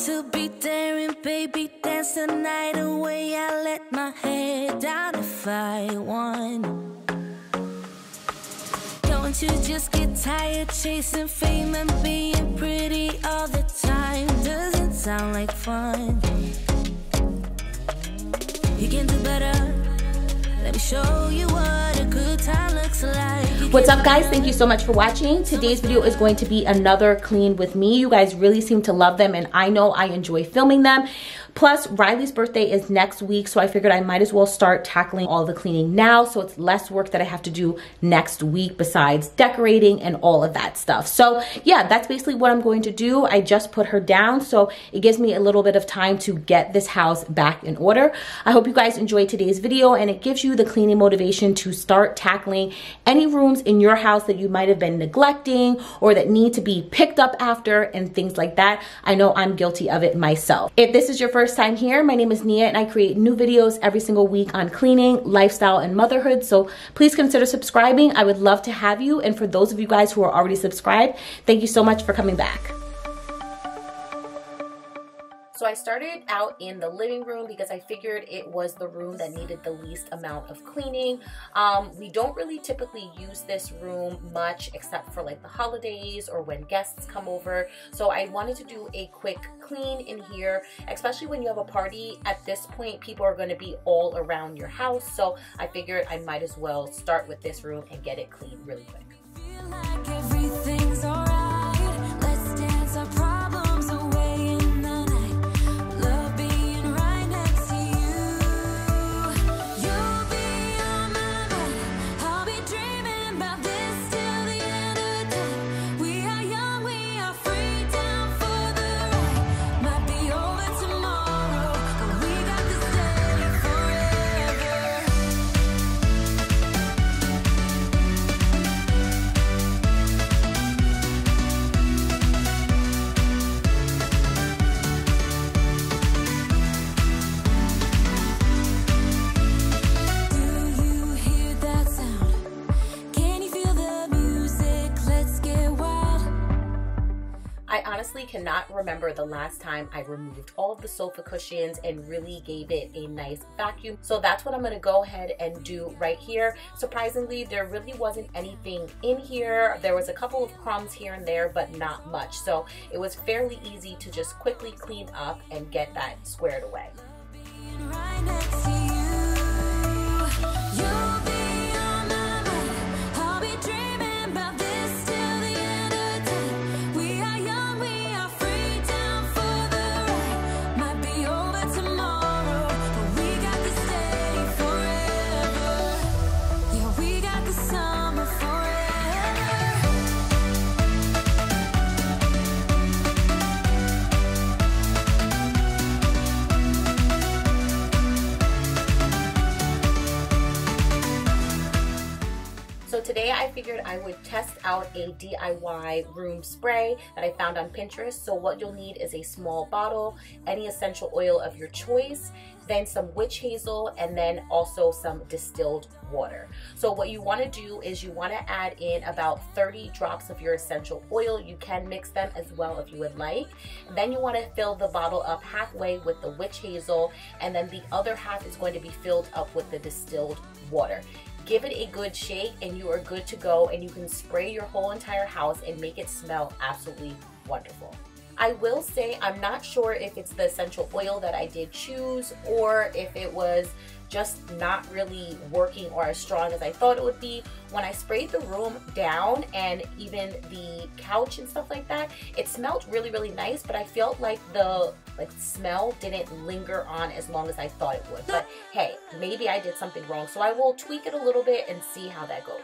to be there and baby dance the night away. I let my head down if I won. Don't you just get tired chasing fame and being pretty all the time? Doesn't sound like fun. You can do better. Let me show you what a good time looks like. What's up, guys? Thank you so much for watching. Today's video is going to be another clean with me. You guys really seem to love them, and I know I enjoy filming them. Plus, Riley's birthday is next week, so I figured I might as well start tackling all the cleaning now, so it's less work that I have to do next week besides decorating and all of that stuff. So yeah, that's basically what I'm going to do. I just put her down, so it gives me a little bit of time to get this house back in order. I hope you guys enjoyed today's video, and it gives you the cleaning motivation to start tackling any rooms in your house that you might have been neglecting or that need to be picked up after and things like that. I know I'm guilty of it myself. If this is your first time here, my name is Nia and I create new videos every single week on cleaning, lifestyle, and motherhood. So please consider subscribing. I would love to have you. And for those of you guys who are already subscribed, thank you so much for coming back. So I started out in the living room because I figured it was the room that needed the least amount of cleaning. We don't really typically use this room much except for like the holidays or when guests come over. So I wanted to do a quick clean in here, especially when you have a party. At this point, people are going to be all around your house. So I figured I might as well start with this room and get it clean really quick. Feel like everything's alright. Let's dance our problems away in the night. Love being right next to you. You'll be on my mind. I'll be dreaming about this till the end of time. We are young, we are free, down for the ride. Might be over tomorrow, but we got this day forever. Do you hear that sound? Can you feel the music? Let's get wild. I honestly cannot remember the last time I removed all of the sofa cushions and really gave it a nice vacuum. So that's what I'm gonna go ahead and do right here. Surprisingly, there really wasn't anything in here. There was a couple of crumbs here and there, but not much. So it was fairly easy to just quickly clean up and get that squared away. Being right next to you. You'll be on my mind. I'll be dreaming about this till the end of time. We are young, we are free, down for the ride. Might be over tomorrow, but we got this day forever. Yeah, we got the summer forever. So today I figured I would test out a DIY room spray that I found on Pinterest. So what you'll need is a small bottle, any essential oil of your choice, then some witch hazel, and then also some distilled water. So what you want to do is you want to add in about 30 drops of your essential oil. You can mix them as well if you would like. Then you want to fill the bottle up halfway with the witch hazel, and then the other half is going to be filled up with the distilled water. Give it a good shake and you are good to go, and you can spray your whole entire house and make it smell absolutely wonderful. I will say I'm not sure if it's the essential oil that I did choose or if it was just not really working or as strong as I thought it would be. When I sprayed the room down and even the couch and stuff like that, it smelled really, really nice, but I felt like the smell didn't linger on as long as I thought it would. But hey, maybe I did something wrong, so I will tweak it a little bit and see how that goes.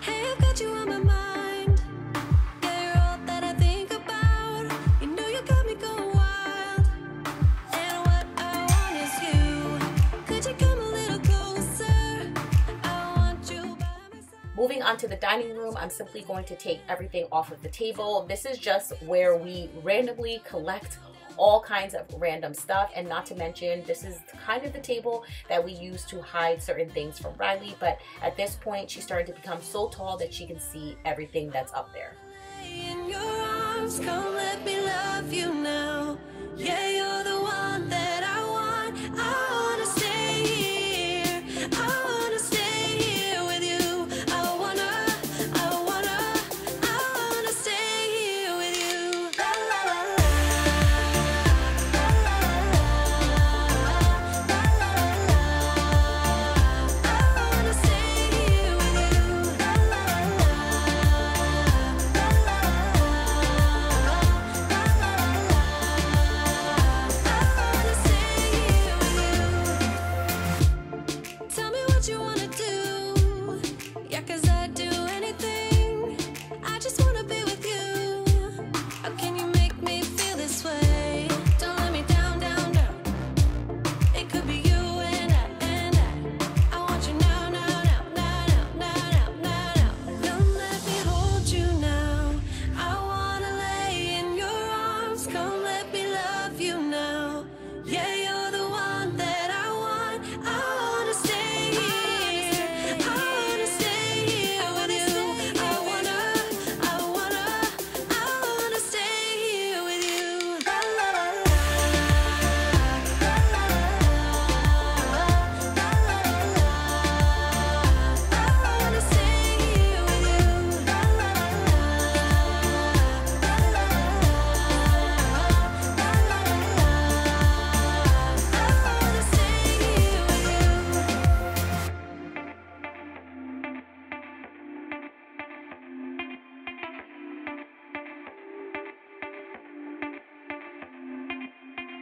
Hey, I've got you on my mind. Yeah, you're all that I think about. You know you got me going wild. And what I want is you. Could you come a little closer? I want you by my side. Moving on to the dining room, I'm simply going to take everything off of the table. This is just where we randomly collect all kinds of random stuff. And not to mention, this is kind of the table that we use to hide certain things from Riley, but at this point she's starting to become so tall that she can see everything that's up there. In your arms, come let me love you now. Yeah, you're the one that I want. I wanna stay here. I wanna stay here with you. I wanna stay here with you. La la la la. I wanna stay here with you. La la Tell me what you wanna do. Yeah, 'cause I'd do anything. I just wanna be with you. How can you make me feel this way? Don't let me down, down, down. It could be you and I. I want you now, now, now, now, now, now, now, now. Come let me hold you now. I wanna lay in your arms. Come let me love you now. Yeah, you're the one that I want. I wanna stay here. I wanna stay here with you. I wanna stay here with you. La la la la. La la la la. La la la la. I wanna stay here with you. La la la la. La la la la. La la la la. I wanna stay here with you.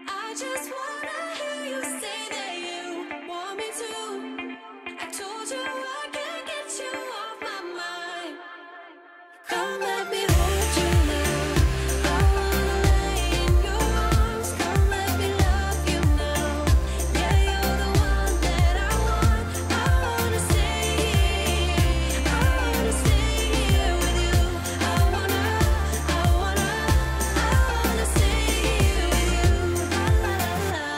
I just wanna hear you say that you want me to. I told you I can't get you off my mind. Come let me hold you now. I wanna lay in your arms. Come let me love you now. Yeah, you're the one that I want. I wanna stay here. I wanna stay here with you. I wanna stay here with you. La la la la.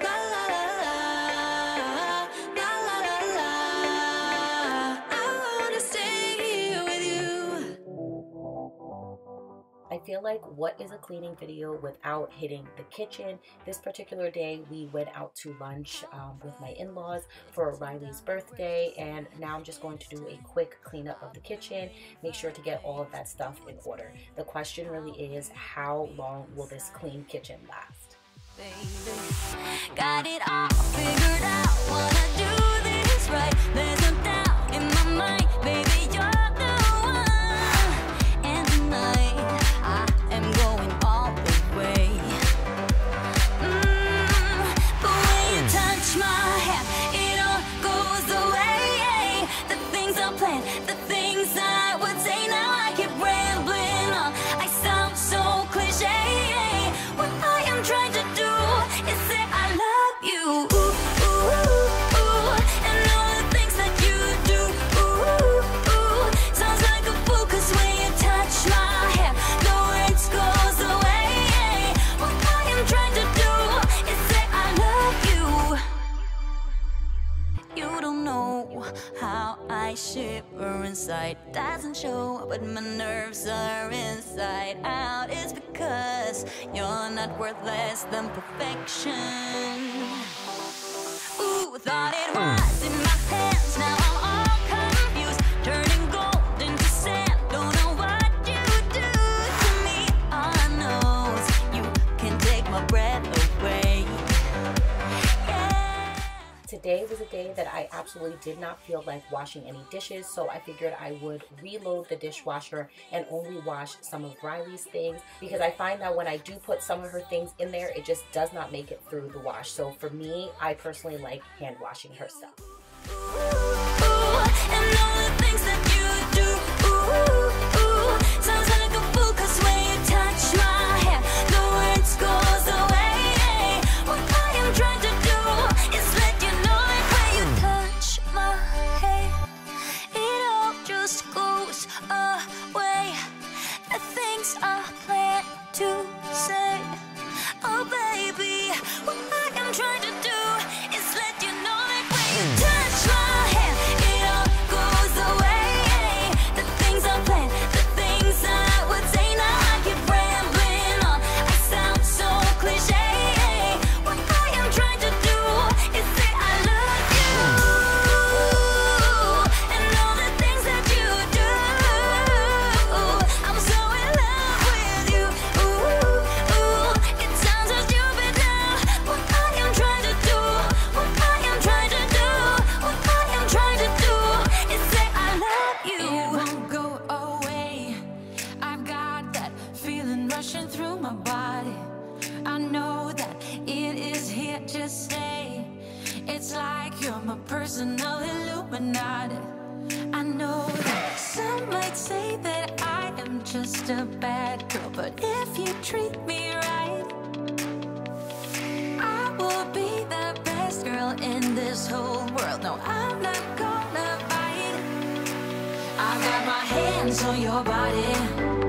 La la la la. La la la la. I wanna stay here with you. I feel like what is a cleaning video without hitting the kitchen? This particular day we went out to lunch with my in-laws for Riley's birthday, and now I'm just going to do a quick cleanup of the kitchen, make sure to get all of that stuff in order. The question really is, how long will this clean kitchen last? Baby, got it all figured out. Wanna do this right. There's no doubt in my mind, baby, you're the one. And tonight I am going all the way. The way you touch my hand, it all goes away. The things I planned, the things I would say. Now I keep rambling on. I sound so cliche. What I am trying to do is say I love you. Ooh, ooh, ooh. And all the things that you do. Ooh, ooh. Sounds like a fool, 'cause when you touch my hair, the words goes away. What I am trying to do is say I love you. You don't know how I shiver inside. Doesn't show, but my nerves are inside out. It's because you're not worth less than perfection. Ooh, thought it was in my hands. Now I'm all confused, turning gold into sand. Don't know what you do to me. All I know is you can take my breath away. Yeah. Today was a day that I absolutely did not feel like washing any dishes, so I figured I would reload the dishwasher and only wash some of Riley's things, because I find that when I do put some of her things in there, it just does not make it through the wash. So for me, I personally like hand washing her stuff. Ooh, and all the things that you do. Ooh, ooh. Sounds like a fool, 'cause when you touch my hair, the words goes away. What I am trying to do is let you know that when you touch my hair, it all just goes away. The things I plan to say. trying to do is let you know that when you touch my hand, it all goes away. The things I planned, the things I would say, now I keep rambling on. I sound so cliche. What I am trying to do is say I love you, and all the things that you do. I'm so in love with you. It sounds so stupid now. What I am trying to do, what I am trying to do, what I am trying to do is say I love you. It won't go away. I've got that feeling rushing through my body. I know that it is here to stay. It's like you're my personal Illuminati. I know that some might say that I am just a bad girl, but if you treat me right, I will be the best girl in this whole world. No, I'm not gonna bite. I got my hands on your body.